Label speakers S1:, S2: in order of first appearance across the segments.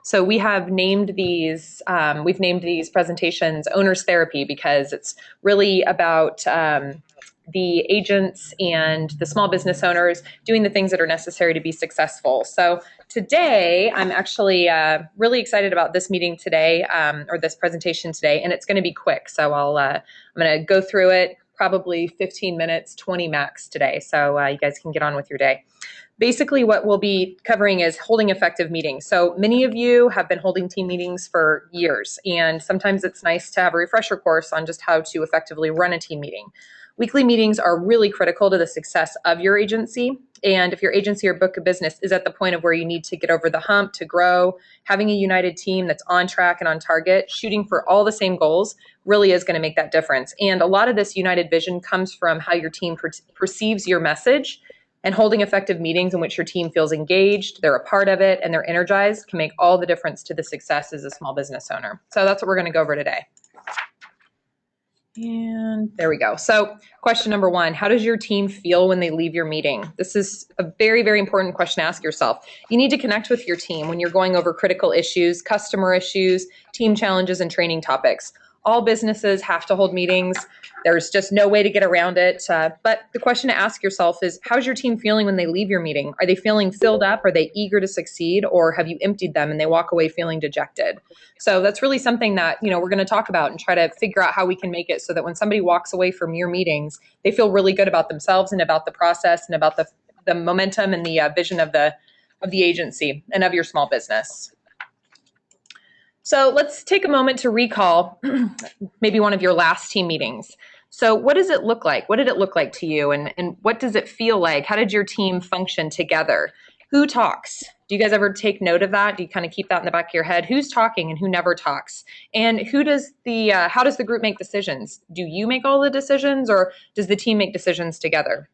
S1: So we have named these, we've named these presentations Owner's Therapy because it's really about the agents and the small business owners doing the things that are necessary to be successful. So today, I'm actually really excited about this meeting today, or this presentation today, and it's going to be quick. So I'm going to go through it probably 15 minutes, 20 max today. So you guys can get on with your day. Basically, what we'll be covering is holding effective meetings. So many of you have been holding team meetings for years, and sometimes it's nice to have a refresher course on just how to effectively run a team meeting. Weekly meetings are really critical to the success of your agency. And if your agency or book of business is at the point of where you need to get over the hump to grow, having a united team that's on track and on target, shooting for all the same goals really is going to make that difference. And a lot of this united vision comes from how your team perceives your message. And holding effective meetings in which your team feels engaged, they're a part of it, and they're energized can make all the difference to the success as a small business owner. So that's what we're going to go over today. And there we go. So question number one, how does your team feel when they leave your meeting? This is a very, very important question to ask yourself. You need to connect with your team when you're going over critical issues, customer issues, team challenges, and training topics. All businesses have to hold meetings. There's just no way to get around it. But the question to ask yourself is, how's your team feeling when they leave your meeting? Are they feeling filled up? Are they eager to succeed? Or have you emptied them and they walk away feeling dejected? So that's really something that, we're going to talk about and try to figure out how we can make it so that when somebody walks away from your meetings, they feel really good about themselves and about the process and about the momentum and the vision of the agency and of your small business. So let's take a moment to recall maybe one of your last team meetings. So what does it look like? What did it look like to you? And what does it feel like? How did your team function together? Who talks? Do you guys ever take note of that? Do you kind of keep that in the back of your head? Who's talking and who never talks? And how does the group make decisions? Do you make all the decisions or does the team make decisions together?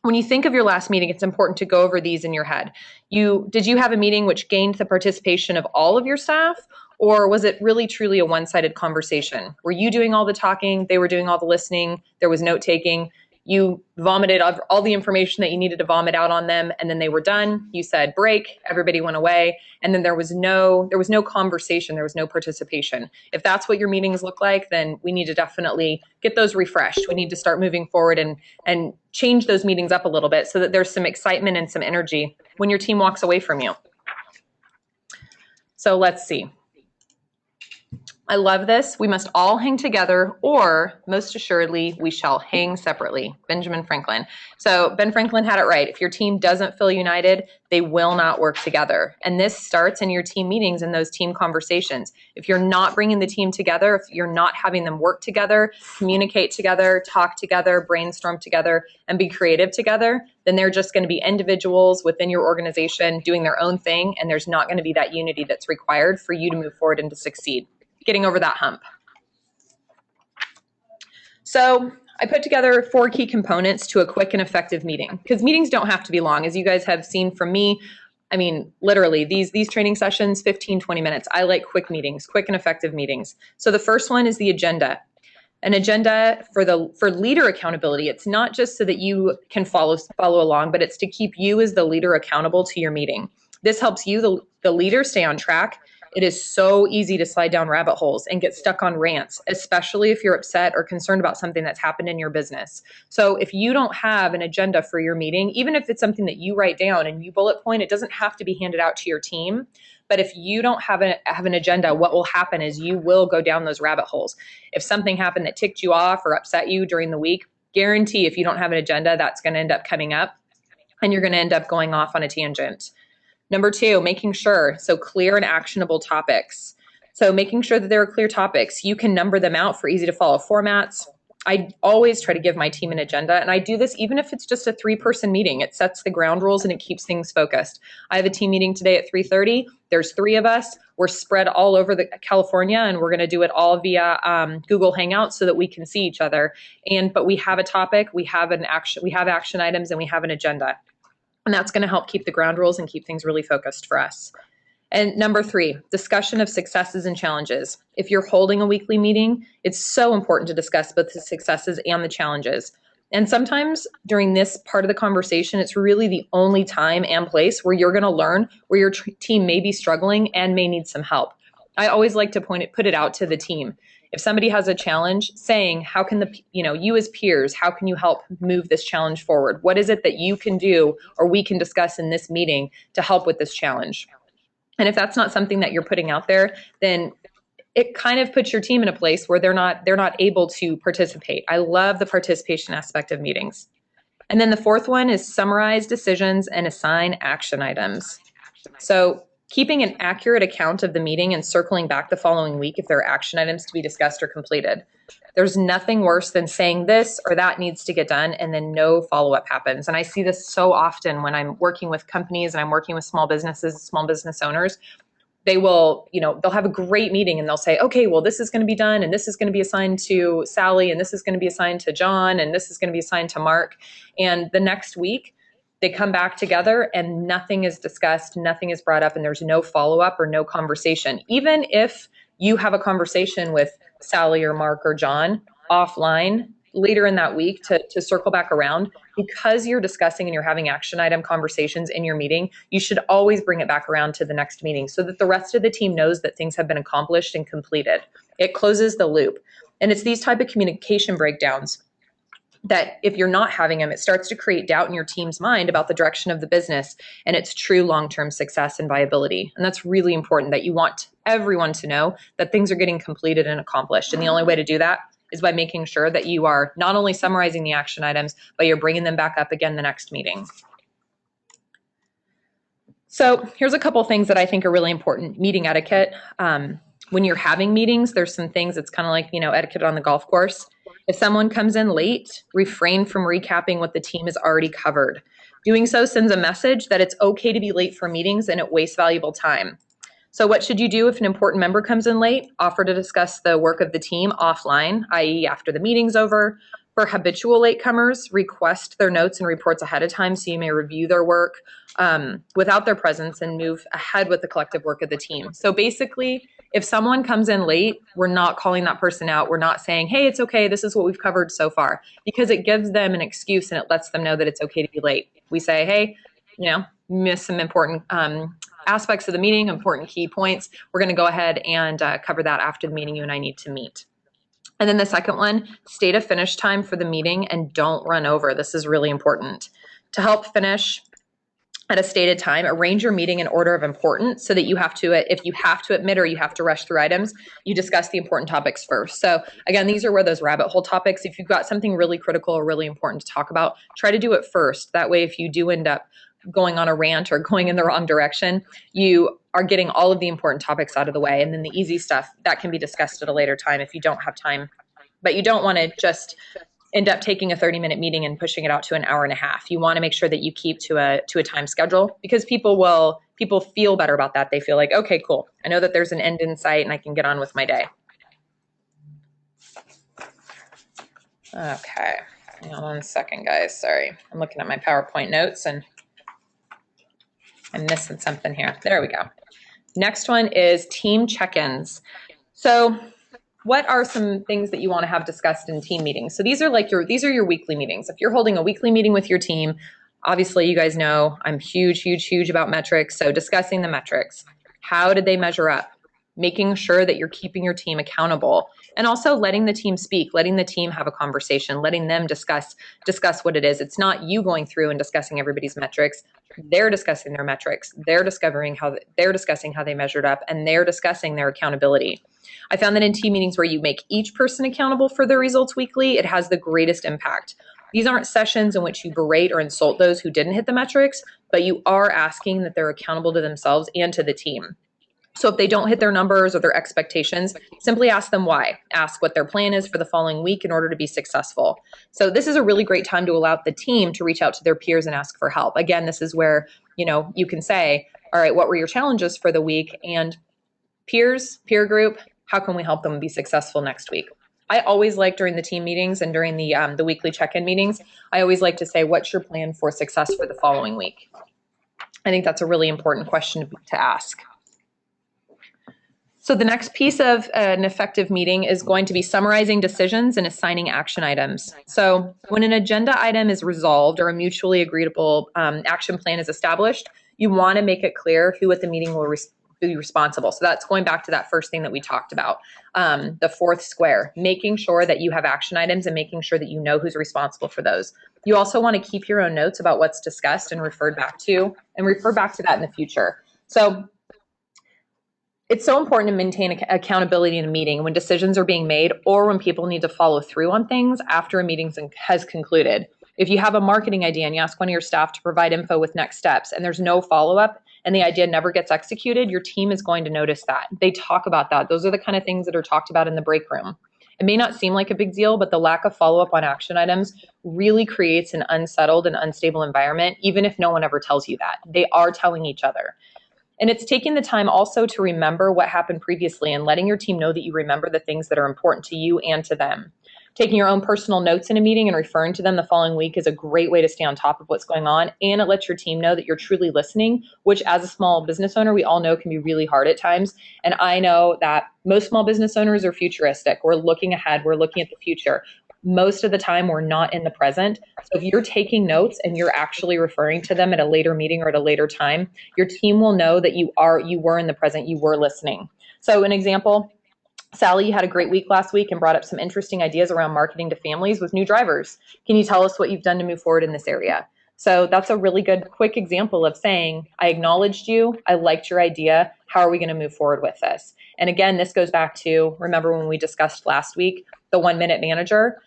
S1: When you think of your last meeting, it's important to go over these in your head. Did you have a meeting which gained the participation of all of your staff? Or was it really truly a one-sided conversation? Were you doing all the talking? They were doing all the listening? There was note-taking? You vomited all the information that you needed to vomit out on them, and then they were done. You said break, everybody went away, and then there was no conversation, there was no participation. If that's what your meetings look like, then we need to definitely get those refreshed. We need to start moving forward and change those meetings up a little bit so that there's some excitement and some energy when your team walks away from you. So let's see. I love this. We must all hang together, or most assuredly, we shall hang separately. Benjamin Franklin. So Ben Franklin had it right. If your team doesn't feel united, they will not work together. And this starts in your team meetings and those team conversations. If you're not bringing the team together, if you're not having them work together, communicate together, talk together, brainstorm together, and be creative together, then they're just going to be individuals within your organization doing their own thing, and there's not going to be that unity that's required for you to move forward and to succeed. Getting over that hump. So I put together 4 key components to a quick and effective meeting, because meetings don't have to be long. As you guys have seen from me, I mean, literally these training sessions, 15, 20 minutes. I like quick meetings, quick and effective meetings. So the first one is the agenda. An agenda for leader accountability. It's not just so that you can follow along, but it's to keep you as the leader accountable to your meeting. This helps you, the leader, stay on track. It is so easy to slide down rabbit holes and get stuck on rants, especially if you're upset or concerned about something that's happened in your business. So if you don't have an agenda for your meeting, even if it's something that you write down and you bullet point, it doesn't have to be handed out to your team. But if you don't have an agenda, what will happen is you will go down those rabbit holes. If something happened that ticked you off or upset you during the week, guarantee if you don't have an agenda, that's going to end up coming up and you're going to end up going off on a tangent. Number 2, making sure, so clear and actionable topics. So making sure that there are clear topics. You can number them out for easy to follow formats. I always try to give my team an agenda, and I do this even if it's just a 3-person meeting. It sets the ground rules and it keeps things focused. I have a team meeting today at 3:30. There's 3 of us. We're spread all over California, and we're going to do it all via Google Hangouts so that we can see each other. But we have a topic, we have action items, and we have an agenda. And that's going to help keep the ground rules and keep things really focused for us. And number 3, discussion of successes and challenges. If you're holding a weekly meeting, it's so important to discuss both the successes and the challenges. And sometimes during this part of the conversation, it's really the only time and place where you're going to learn where your team may be struggling and may need some help. I always like to put it out to the team. If somebody has a challenge, saying, how can you as peers, how can you help move this challenge forward? What is it that you can do or we can discuss in this meeting to help with this challenge? And if that's not something that you're putting out there, then it kind of puts your team in a place where they're not able to participate. I love the participation aspect of meetings. And then the fourth one is summarize decisions and assign action items. So keeping an accurate account of the meeting and circling back the following week if there are action items to be discussed or completed. There's nothing worse than saying this or that needs to get done and then no follow-up happens. And I see this so often when I'm working with companies and I'm working with small businesses, small business owners. They will, they'll have a great meeting and they'll say, okay, well, this is going to be done and this is going to be assigned to Sally and this is going to be assigned to John and this is going to be assigned to Mark. And the next week they come back together and nothing is discussed, nothing is brought up, and there's no follow-up or no conversation. Even if you have a conversation with Sally or Mark or John offline later in that week to circle back around, because you're discussing and you're having action item conversations in your meeting, you should always bring it back around to the next meeting so that the rest of the team knows that things have been accomplished and completed. It closes the loop. And it's these type of communication breakdowns that if you're not having them, it starts to create doubt in your team's mind about the direction of the business and its true long-term success and viability. And that's really important, that you want everyone to know that things are getting completed and accomplished. And the only way to do that is by making sure that you are not only summarizing the action items, but you're bringing them back up again the next meeting. So here's a couple things that I think are really important. Meeting etiquette. When you're having meetings, there's some things, it's kind of like, etiquette on the golf course. If someone comes in late, refrain from recapping what the team has already covered. Doing so sends a message that it's okay to be late for meetings and it wastes valuable time. So what should you do if an important member comes in late? Offer to discuss the work of the team offline, i.e. after the meeting's over. For habitual latecomers, request their notes and reports ahead of time so you may review their work without their presence and move ahead with the collective work of the team. So basically, if someone comes in late, we're not calling that person out. We're not saying, hey, it's okay, this is what we've covered so far, because it gives them an excuse and it lets them know that it's okay to be late. We say, hey, missed some important aspects of the meeting, important key points. We're going to go ahead and cover that after the meeting. You and I need to meet. And then the second one, state a finish time for the meeting and don't run over. This is really important. To help finish at a stated time, arrange your meeting in order of importance so that you have to, if you have to admit or you have to rush through items, you discuss the important topics first. So again, these are where those rabbit hole topics, if you've got something really critical or really important to talk about, try to do it first. That way, if you do end up going on a rant or going in the wrong direction, you are getting all of the important topics out of the way. And then the easy stuff, that can be discussed at a later time if you don't have time. But you don't want to just end up taking a 30-minute meeting and pushing it out to an hour and a half. You want to make sure that you keep to a time schedule, because people feel better about that. They feel like, okay, cool. I know that there's an end in sight and I can get on with my day. Okay. Hang on 1 second, guys. Sorry. I'm looking at my PowerPoint notes and I'm missing something here. There we go. Next one is team check-ins. So what are some things that you want to have discussed in team meetings? So these are your weekly meetings. If you're holding a weekly meeting with your team, obviously you guys know I'm huge about metrics. So discussing the metrics. How did they measure up? Making sure that you're keeping your team accountable, and also letting the team speak, letting the team have a conversation, letting them discuss what it is. It's not you going through and discussing everybody's metrics. They're discussing their metrics. They're discussing how they measured up, and they're discussing their accountability. I found that in team meetings where you make each person accountable for their results weekly, it has the greatest impact. These aren't sessions in which you berate or insult those who didn't hit the metrics, but you are asking that they're accountable to themselves and to the team. So if they don't hit their numbers or their expectations, simply ask them why. Ask what their plan is for the following week in order to be successful. So this is a really great time to allow the team to reach out to their peers and ask for help. Again, this is where, you can say, all right, what were your challenges for the week? And peers, peer group, how can we help them be successful next week? I always like, during the team meetings and during the weekly check-in meetings, I always like to say, what's your plan for success for the following week? I think that's a really important question to ask. So the next piece of an effective meeting is going to be summarizing decisions and assigning action items. So when an agenda item is resolved or a mutually agreeable action plan is established, you want to make it clear who at the meeting will be responsible. So that's going back to that first thing that we talked about, the fourth square, making sure that you have action items and making sure that you know who's responsible for those. You also want to keep your own notes about what's discussed and refer back to that in the future. So it's so important to maintain accountability in a meeting when decisions are being made or when people need to follow through on things after a meeting has concluded. If you have a marketing idea and you ask one of your staff to provide info with next steps and there's no follow-up and the idea never gets executed, your team is going to notice that. They talk about that. Those are the kind of things that are talked about in the break room. It may not seem like a big deal, but the lack of follow-up on action items really creates an unsettled and unstable environment, even if no one ever tells you that. They are telling each other. And it's taking the time also to remember what happened previously and letting your team know that you remember the things that are important to you and to them. Taking your own personal notes in a meeting and referring to them the following week is a great way to stay on top of what's going on. And it lets your team know that you're truly listening, which as a small business owner, we all know can be really hard at times. And I know that most small business owners are futuristic. We're looking ahead. We're looking at the future. Most of the time, we're not in the present. So if you're taking notes and you're actually referring to them at a later meeting or at a later time, your team will know that you were in the present, you were listening. So an example, Sally, you had a great week last week and brought up some interesting ideas around marketing to families with new drivers. Can you tell us what you've done to move forward in this area? So that's a really good, quick example of saying, I acknowledged you, I liked your idea, how are we going to move forward with this? And again, this goes back to, remember when we discussed last week, the 1-minute manager?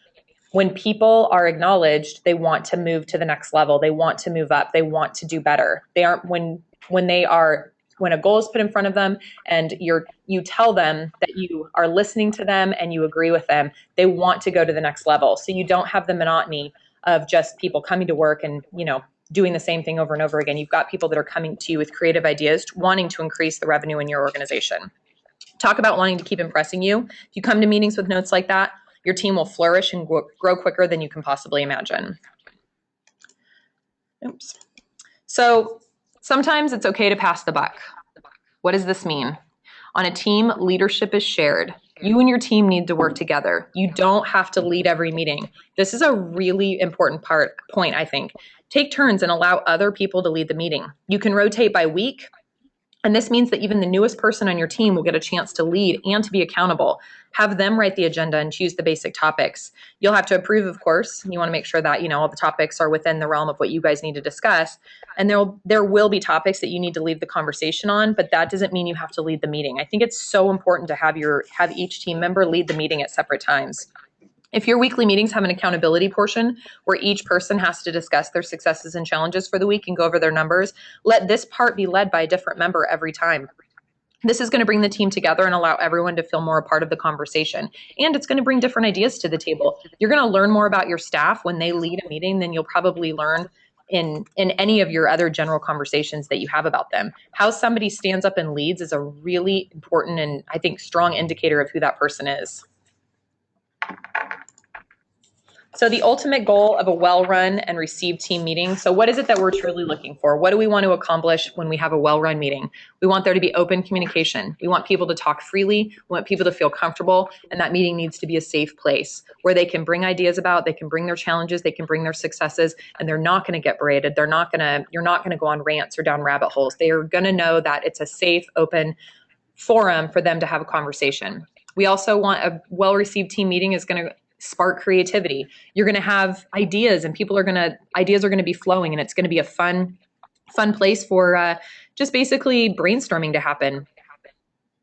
S1: When people are acknowledged, they want to move to the next level. They want to move up. They want to do better. They aren't when a goal is put in front of them and you tell them that you are listening to them and you agree with them, they want to go to the next level. So you don't have the monotony of just people coming to work and, doing the same thing over and over again. You've got people that are coming to you with creative ideas, wanting to increase the revenue in your organization. Talk about wanting to keep impressing you. If you come to meetings with notes like that, your team will flourish and grow quicker than you can possibly imagine. Oops. So sometimes it's okay to pass the buck. What does this mean? On a team, leadership is shared. You and your team need to work together. You don't have to lead every meeting. This is a really important point, I think. Take turns and allow other people to lead the meeting. You can rotate by week. And this means that even the newest person on your team will get a chance to lead and to be accountable. Have them write the agenda and choose the basic topics. You'll have to approve, of course. You want to make sure that, all the topics are within the realm of what you guys need to discuss. And there will be topics that you need to lead the conversation on, but that doesn't mean you have to lead the meeting. I think it's so important to have each team member lead the meeting at separate times. If your weekly meetings have an accountability portion where each person has to discuss their successes and challenges for the week and go over their numbers, let this part be led by a different member every time. This is going to bring the team together and allow everyone to feel more a part of the conversation. And it's going to bring different ideas to the table. You're going to learn more about your staff when they lead a meeting than you'll probably learn in any of your other general conversations that you have about them. How somebody stands up and leads is a really important and I think strong indicator of who that person is. So the ultimate goal of a well-run and received team meeting. So what is it that we're truly looking for? What do we want to accomplish when we have a well-run meeting? We want there to be open communication. We want people to talk freely. We want people to feel comfortable. And that meeting needs to be a safe place where they can bring ideas about, they can bring their challenges, they can bring their successes, and they're not going to get berated. You're not going to go on rants or down rabbit holes. They are going to know that it's a safe, open forum for them to have a conversation. We also want a well-received team meeting is going to spark creativity. You're going to have ideas and ideas are going to be flowing and it's going to be a fun place for just basically brainstorming to happen.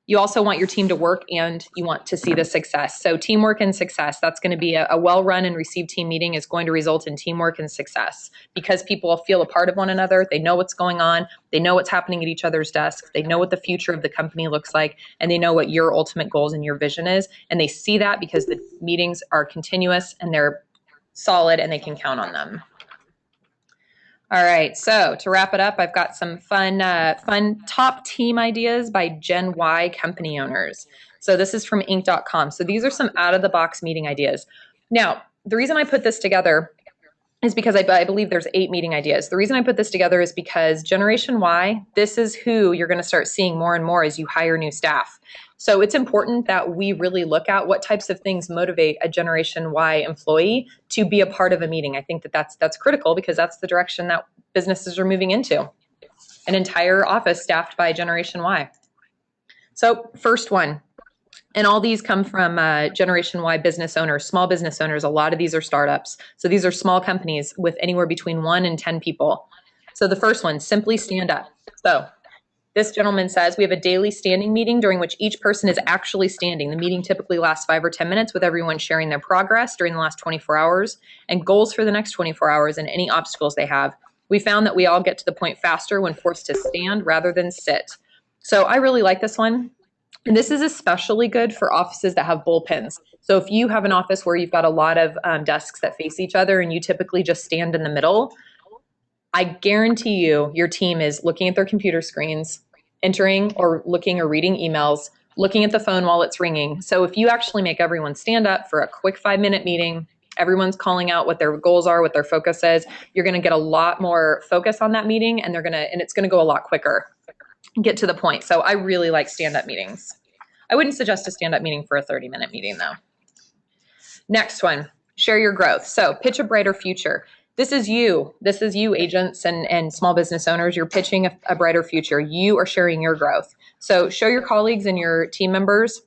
S1: You also want your team to work and you want to see the success. So teamwork and success, that's going to be a well-run and received team meeting is going to result in teamwork and success because people feel a part of one another. They know what's going on. They know what's happening at each other's desks. They know what the future of the company looks like, and they know what your ultimate goals and your vision is. And they see that because the meetings are continuous and they're solid and they can count on them. All right, so to wrap it up, I've got some fun top team ideas by Gen Y company owners. So this is from Inc.com. So these are some out-of-the-box meeting ideas. Now, the reason I put this together is because I believe there's 8 meeting ideas. The reason I put this together is because Generation Y, this is who you're going to start seeing more and more as you hire new staff. So it's important that we really look at what types of things motivate a Generation Y employee to be a part of a meeting. I think that that's critical because that's the direction that businesses are moving into. An entire office staffed by Generation Y. So first one, and all these come from Generation Y business owners, small business owners. A lot of these are startups. So these are small companies with anywhere between 1 and 10 people. So the first one, simply stand up. So this gentleman says we have a daily standing meeting during which each person is actually standing. The meeting typically lasts 5 or 10 minutes with everyone sharing their progress during the last 24 hours and goals for the next 24 hours and any obstacles they have. We found that we all get to the point faster when forced to stand rather than sit. So I really like this one. And this is especially good for offices that have bullpens. So if you have an office where you've got a lot of desks that face each other and you typically just stand in the middle, I guarantee you your team is looking at their computer screens, entering or looking or reading emails, looking at the phone while it's ringing. So if you actually make everyone stand up for a quick 5-minute meeting, everyone's calling out what their goals are, what their focus is, you're going to get a lot more focus on that meeting and it's going to go a lot quicker. Get to the point. So I really like stand-up meetings. I wouldn't suggest a stand-up meeting for a 30-minute meeting though. Next one, share your growth. So pitch a brighter future. This is you agents and small business owners. You're pitching a brighter future. You are sharing your growth. So show your colleagues and your team members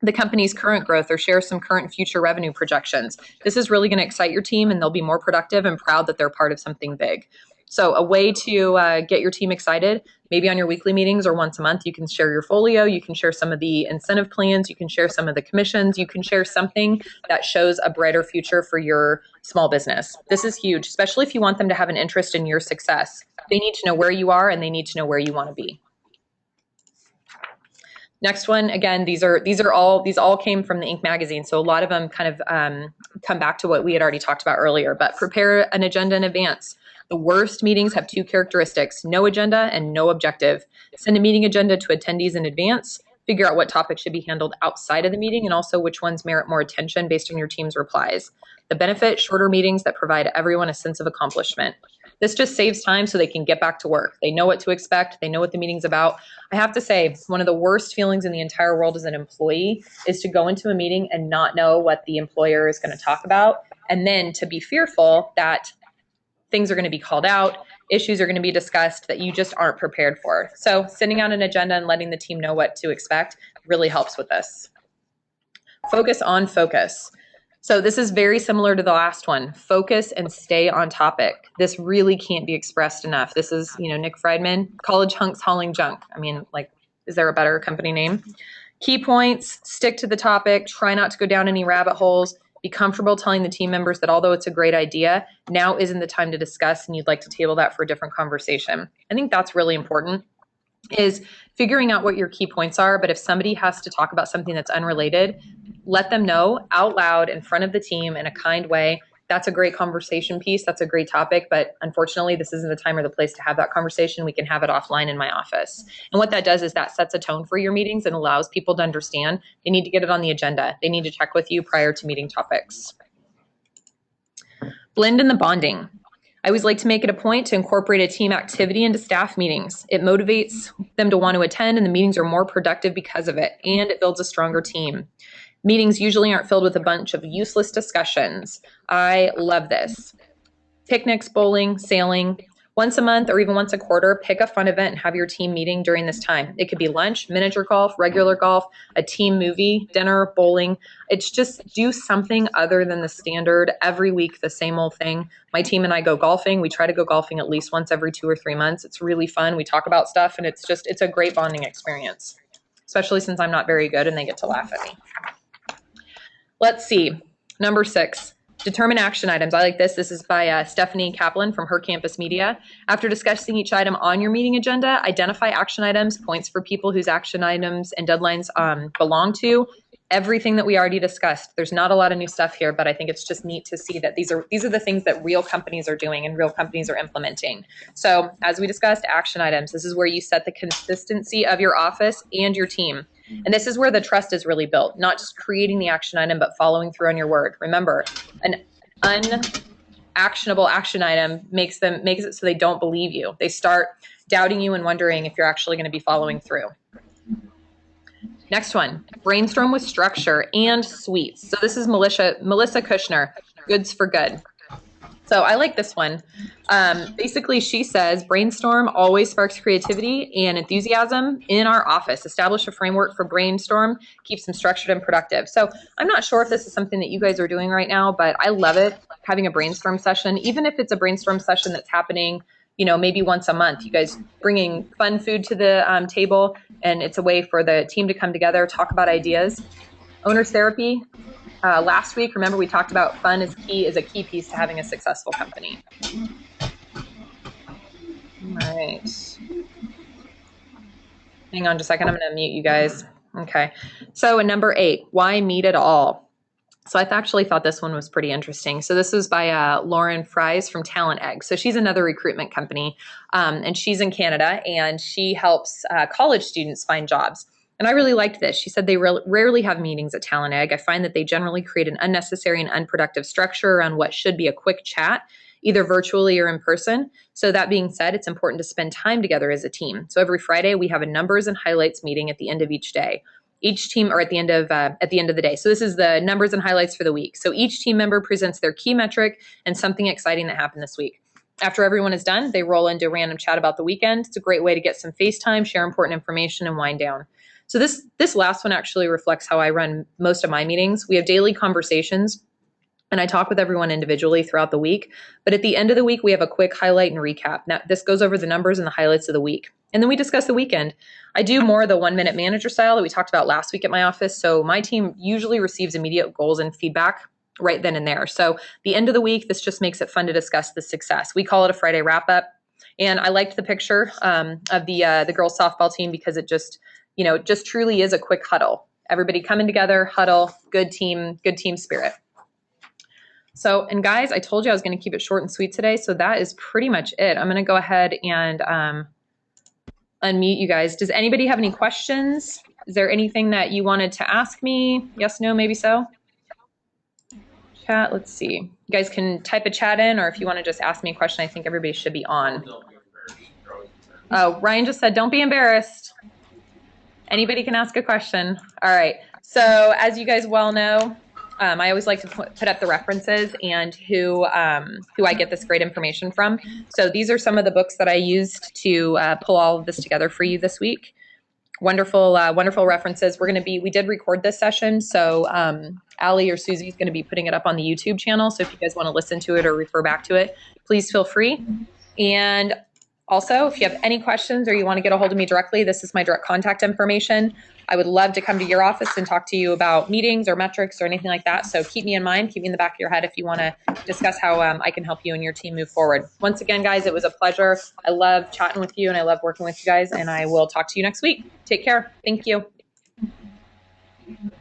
S1: the company's current growth or share some current future revenue projections. This is really going to excite your team and they'll be more productive and proud that they're part of something big. So a way to get your team excited, maybe on your weekly meetings or once a month, you can share your folio, you can share some of the incentive plans, you can share some of the commissions, you can share something that shows a brighter future for your small business. This is huge, especially if you want them to have an interest in your success. They need to know where you are and they need to know where you want to be. Next one, again, these all came from the Inc. magazine, so a lot of them kind of come back to what we had already talked about earlier, but prepare an agenda in advance. The worst meetings have 2 characteristics, no agenda and no objective. Send a meeting agenda to attendees in advance, figure out what topics should be handled outside of the meeting and also which ones merit more attention based on your team's replies. The benefit, shorter meetings that provide everyone a sense of accomplishment. This just saves time so they can get back to work. They know what to expect. They know what the meeting's about. I have to say, one of the worst feelings in the entire world as an employee is to go into a meeting and not know what the employer is going to talk about, and then to be fearful that things are going to be called out, issues are going to be discussed that you just aren't prepared for. So sending out an agenda and letting the team know what to expect really helps with this. Focus on focus. So this is very similar to the last one. Focus and stay on topic. This really can't be expressed enough. This is, Nick Friedman, college hunks hauling junk. I mean, is there a better company name? Key points, stick to the topic, try not to go down any rabbit holes, be comfortable telling the team members that although it's a great idea, now isn't the time to discuss and you'd like to table that for a different conversation. I think that's really important, is figuring out what your key points are. But if somebody has to talk about something that's unrelated, let them know out loud in front of the team in a kind way. That's a great conversation piece. That's a great topic. But unfortunately, this isn't the time or the place to have that conversation. We can have it offline in my office. And what that does is that sets a tone for your meetings and allows people to understand they need to get it on the agenda. They need to check with you prior to meeting topics. Blend in the bonding. I always like to make it a point to incorporate a team activity into staff meetings. It motivates them to want to attend and the meetings are more productive because of it, and it builds a stronger team. Meetings usually aren't filled with a bunch of useless discussions. I love this. Picnics, bowling, sailing. Once a month or even once a quarter, pick a fun event and have your team meeting during this time. It could be lunch, miniature golf, regular golf, a team movie, dinner, bowling. It's just do something other than the standard every week, the same old thing. My team and I go golfing. We try to go golfing at least once every 2 or 3 months. It's really fun. We talk about stuff and it's a great bonding experience, especially since I'm not very good and they get to laugh at me. Let's see. Number 6. Determine action items. I like this. This is by Stephanie Kaplan from Her Campus Media. After discussing each item on your meeting agenda, identify action items, points for people whose action items and deadlines belong to. Everything that we already discussed. There's not a lot of new stuff here, but I think it's just neat to see that these are the things that real companies are doing and real companies are implementing. So as we discussed, action items. This is where you set the consistency of your office and your team. And this is where the trust is really built, not just creating the action item, but following through on your word. Remember, an actionable action item makes it so they don't believe you. They start doubting you and wondering if you're actually going to be following through. Next one, brainstorm with structure and sweets. So this is Melissa Kushner, Goods for Good. So I like this one. Basically, she says, brainstorm always sparks creativity and enthusiasm in our office. Establish a framework for brainstorm, keeps them structured and productive. So I'm not sure if this is something that you guys are doing right now, but I love it, having a brainstorm session, even if it's a brainstorm session that's happening, maybe once a month. You guys bringing fun food to the table, and it's a way for the team to come together, talk about ideas. Owner's therapy. Last week, remember we talked about fun is a key piece to having a successful company. All right. Hang on just a second. I'm going to mute you guys. Okay. So in number 8, why meet at all? So I actually thought this one was pretty interesting. So this is by Lauren Fries from Talent Egg. So she's another recruitment company, and she's in Canada, and she helps college students find jobs. And I really liked this. She said they rarely have meetings at Talent Egg. I find that they generally create an unnecessary and unproductive structure around what should be a quick chat, either virtually or in person. So that being said, it's important to spend time together as a team. So every Friday, we have a numbers and highlights meeting at the end of each day. Each team, or at the end of the day. So this is the numbers and highlights for the week. So each team member presents their key metric and something exciting that happened this week. After everyone is done, they roll into a random chat about the weekend. It's a great way to get some FaceTime, share important information, and wind down. So this last one actually reflects how I run most of my meetings. We have daily conversations, and I talk with everyone individually throughout the week. But at the end of the week, we have a quick highlight and recap. Now, this goes over the numbers and the highlights of the week. And then we discuss the weekend. I do more of the 1-minute manager style that we talked about last week at my office. So my team usually receives immediate goals and feedback right then and there. So the end of the week, this just makes it fun to discuss the success. We call it a Friday wrap up. And I liked the picture of the girls softball team because it just truly is a quick huddle. Everybody coming together, huddle, good team spirit. So, and guys, I told you I was going to keep it short and sweet today. So that is pretty much it. I'm going to go ahead and unmute you guys. Does anybody have any questions? Is there anything that you wanted to ask me? Yes, no, maybe so? Chat, let's see. You guys can type a chat in, or if you want to just ask me a question, I think everybody should be on. Oh, Ryan just said, don't be embarrassed. Anybody can ask a question. All right. So as you guys well know, I always like to put up the references and who I get this great information from. So these are some of the books that I used to pull all of this together for you this week. Wonderful references. We did record this session. So Allie or Susie is going to be putting it up on the YouTube channel. So if you guys want to listen to it or refer back to it, please feel free. And also, if you have any questions or you want to get a hold of me directly, this is my direct contact information. I would love to come to your office and talk to you about meetings or metrics or anything like that. So keep me in mind, keep me in the back of your head if you want to discuss how I can help you and your team move forward. Once again, guys, it was a pleasure. I love chatting with you and I love working with you guys, and I will talk to you next week. Take care. Thank you.